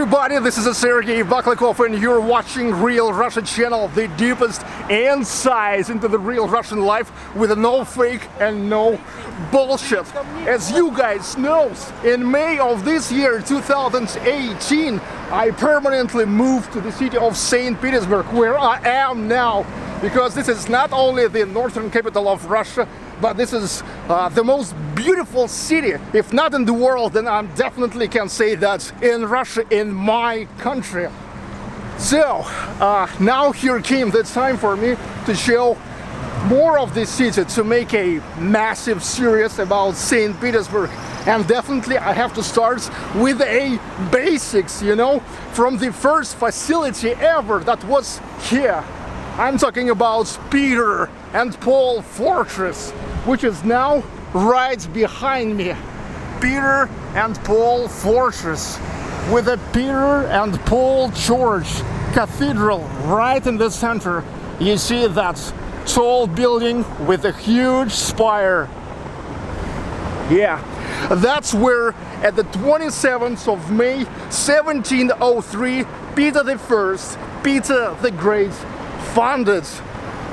everybody, this is Sergey Baklikov and you're watching Real Russia channel, the deepest insights into the real Russian life with no fake and no bullshit. As you guys know, in May of this year, 2018, I permanently moved to the city of Saint Petersburg, where I am now, because this is not only the northern capital of Russia, but this is the most beautiful city, if not in the world, then I definitely can say that in Russia, in my country. So, now here came the time for me to show more of this city, to make a massive series about Saint Petersburg. And definitely I have to start with a basics, you know, from the first facility ever that was here. I'm talking about Peter and Paul Fortress, which is now right behind me. Peter and Paul Fortress, with the Peter and Paul Church Cathedral right in the center. You see that tall building with a huge spire. Yeah, that's where at the 27th of May 1703 Peter I, Peter the Great, founded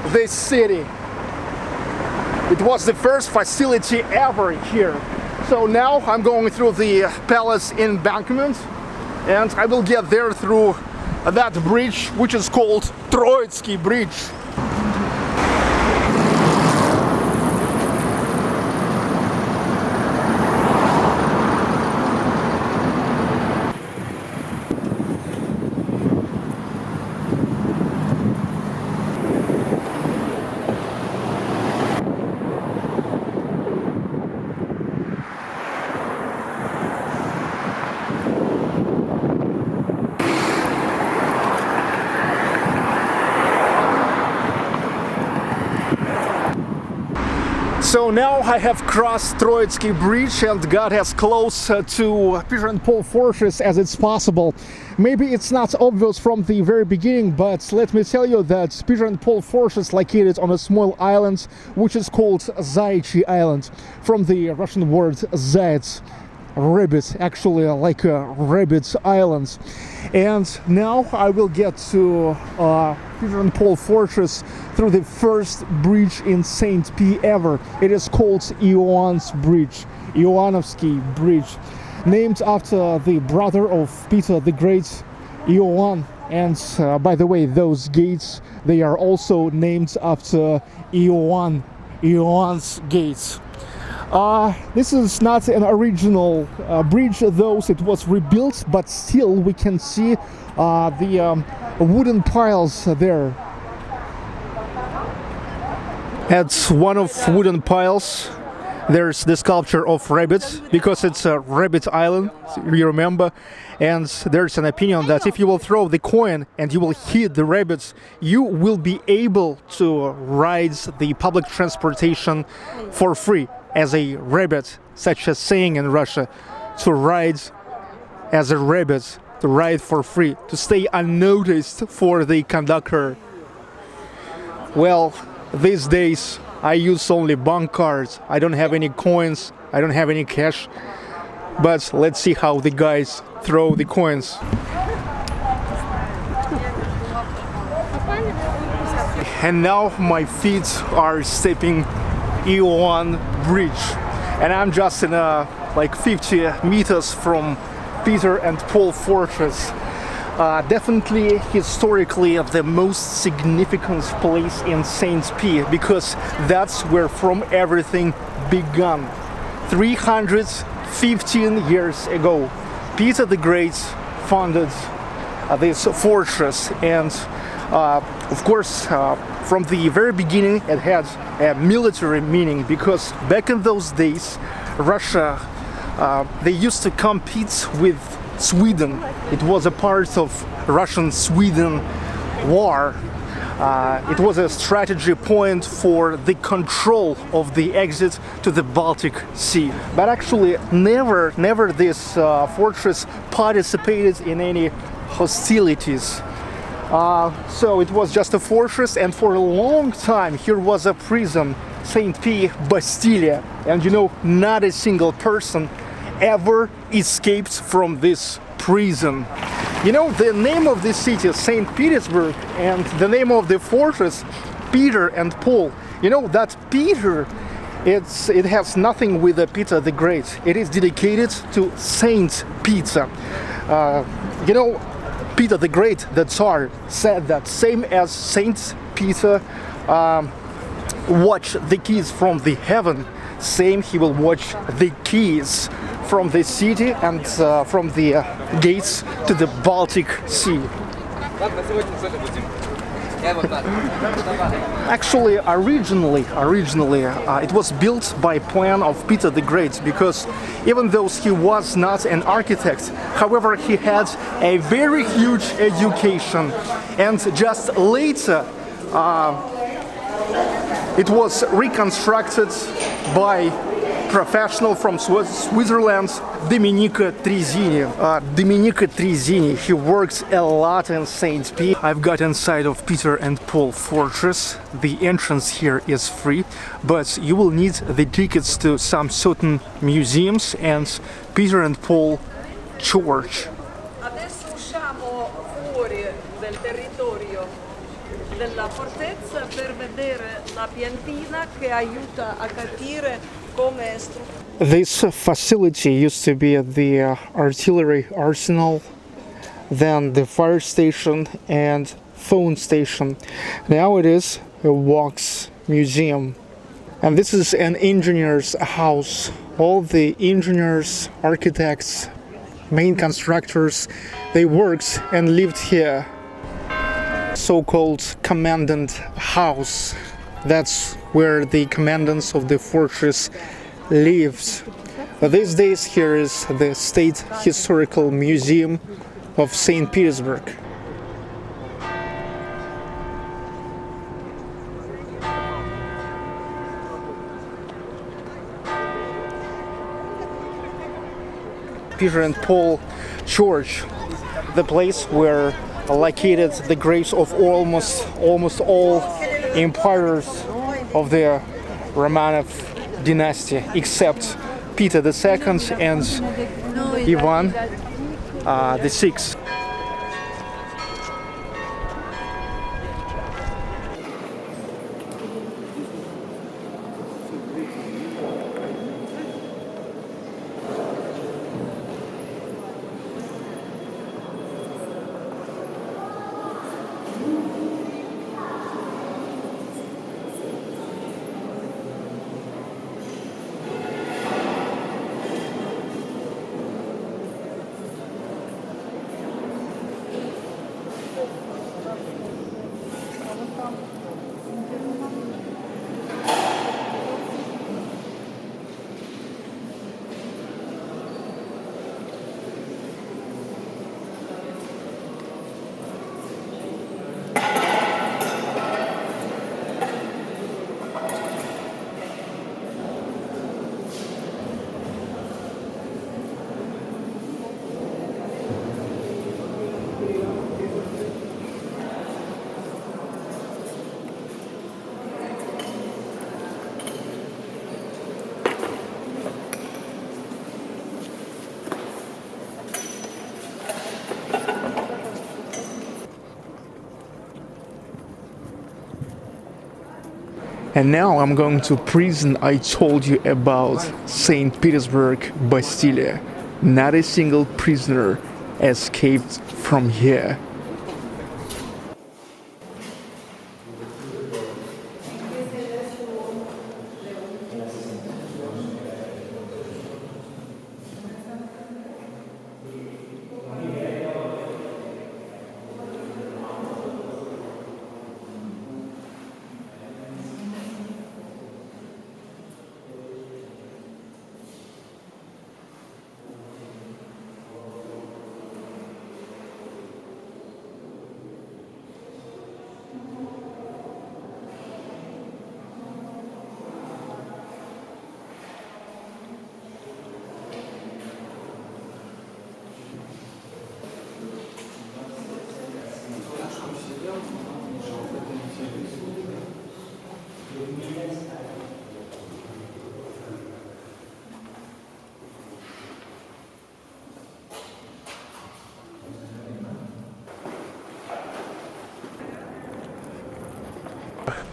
this city. It was the first facility ever here. So now I'm going through the palace embankment, and I will get there through that bridge, which is called Troitsky Bridge. So now I have crossed Troitsky Bridge and got as close to Peter and Paul Fortress as it's possible. Maybe it's not obvious from the very beginning, but let me tell you that Peter and Paul Fortress located on a small island which is called Zaitchi Island, from the Russian word Zayets, rabbit, actually like a rabbit island. And now I will get to Peter and Paul Fortress through the first bridge in St. P ever. It is called Ioan's Bridge, Ioanovsky Bridge, named after the brother of Peter the Great, Ioan. And by the way, those gates, they are also named after Ioan, Ioan's gates. This is not an original bridge, though it was rebuilt, but still we can see the wooden piles there. At one of wooden piles there's the sculpture of rabbits, because it's a rabbit island, you remember, and there's an opinion that if you will throw the coin and you will hit the rabbits, you will be able to ride the public transportation for free as a rabbit, such as saying in Russia, to ride as a rabbit, to ride for free, to stay unnoticed for the conductor. Well, these days I use only bank cards. I don't have any coins, I don't have any cash, but let's see how the guys throw the coins. And now my feet are stepping Ioan Bridge, and I'm just in like 50 meters from Peter and Paul Fortress. Definitely historically the most significant place in Saint P, because that's where from everything began. 315 years ago, Peter the Great founded this fortress, and of course from the very beginning it had a military meaning, because back in those days Russia, they used to compete with Sweden. It was a part of Russian-Sweden war. It was a strategy point for the control of the exit to the Baltic Sea. But actually never this fortress participated in any hostilities. So it was just a fortress, and for a long time here was a prison, Saint P Bastille, and you know, not a single person ever escaped from this prison. You know, the name of this city is Saint Petersburg, and the name of the fortress, Peter and Paul. You know that Peter, it has nothing with Peter the Great. It is dedicated to Saint Peter. You know, Peter the Great, the Tsar, said that same as Saint Peter watch the keys from the heaven, same he will watch the keys from the city and from the gates to the Baltic Sea. Actually, originally, it was built by plan of Peter the Great, because even though he was not an architect, however, he had a very huge education, and just later it was reconstructed by professional from Switzerland, Dominica Trezzini. He works a lot in Saint Pete. I've got inside of Peter and Paul Fortress. The entrance here is free, but you will need the tickets to some certain museums and Peter and Paul Church. Adesso usciamo fuori del territorio della fortezza per vedere la piantina che aiuta a capire come è strutturata. This facility used to be the artillery arsenal, then the fire station and phone station. Now it is a wax museum. And this is an engineer's house. All the engineers, architects, main constructors, they worked and lived here. So-called commandant house. That's where the commandants of the fortress lived. But these days here is the State Historical Museum of Saint Petersburg. Peter and Paul Church, the place where located the graves of almost all emperors of the Romanov dynasty, except Peter II and Ivan VI. And now I'm going to prison I told you about, Saint Petersburg Bastille. Not a single prisoner escaped from here.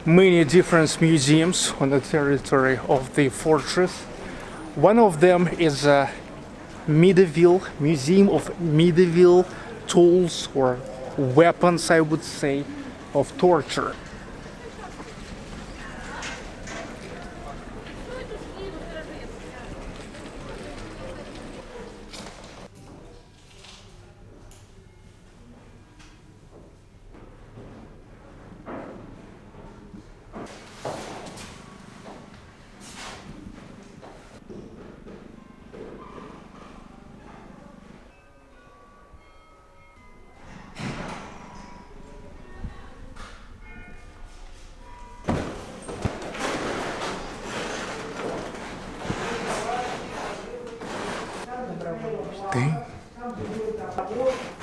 Many different museums on the territory of the fortress. One of them is a medieval museum of medieval tools or weapons, I would say, of torture. Dang.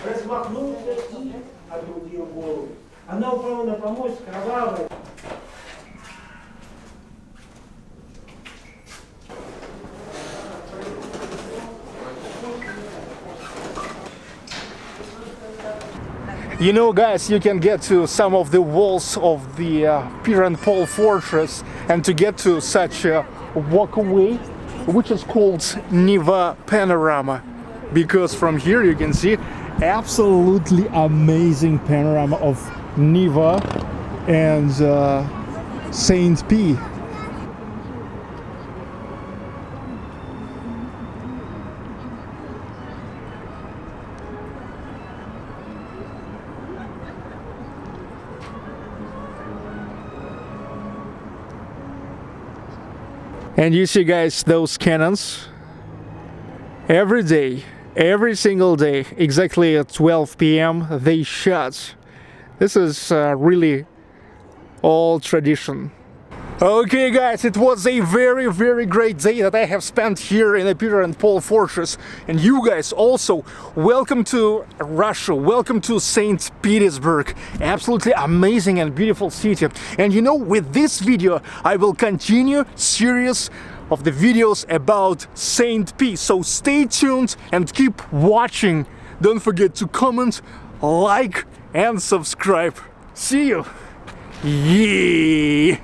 Размахнулся и отрубил голову. Она упала на помост, кровавая. You know, guys, you can get to some of the walls of the Peter and Paul fortress, and to get to such a walkway, which is called Neva Panorama, because from here you can see absolutely amazing panorama of Neva and Saint P. And you see, guys, those cannons every day, every single day, exactly at 12 p.m. they shot. This is really old tradition. Okay, guys, it was a very great day that I have spent here in the Peter and Paul fortress, and you guys also, welcome to Russia, welcome to Saint Petersburg. Absolutely amazing and beautiful city. And you know, with this video I will continue series of the videos about Saint P, so stay tuned and keep watching. Don't forget to comment, like and subscribe. See you. Yeah.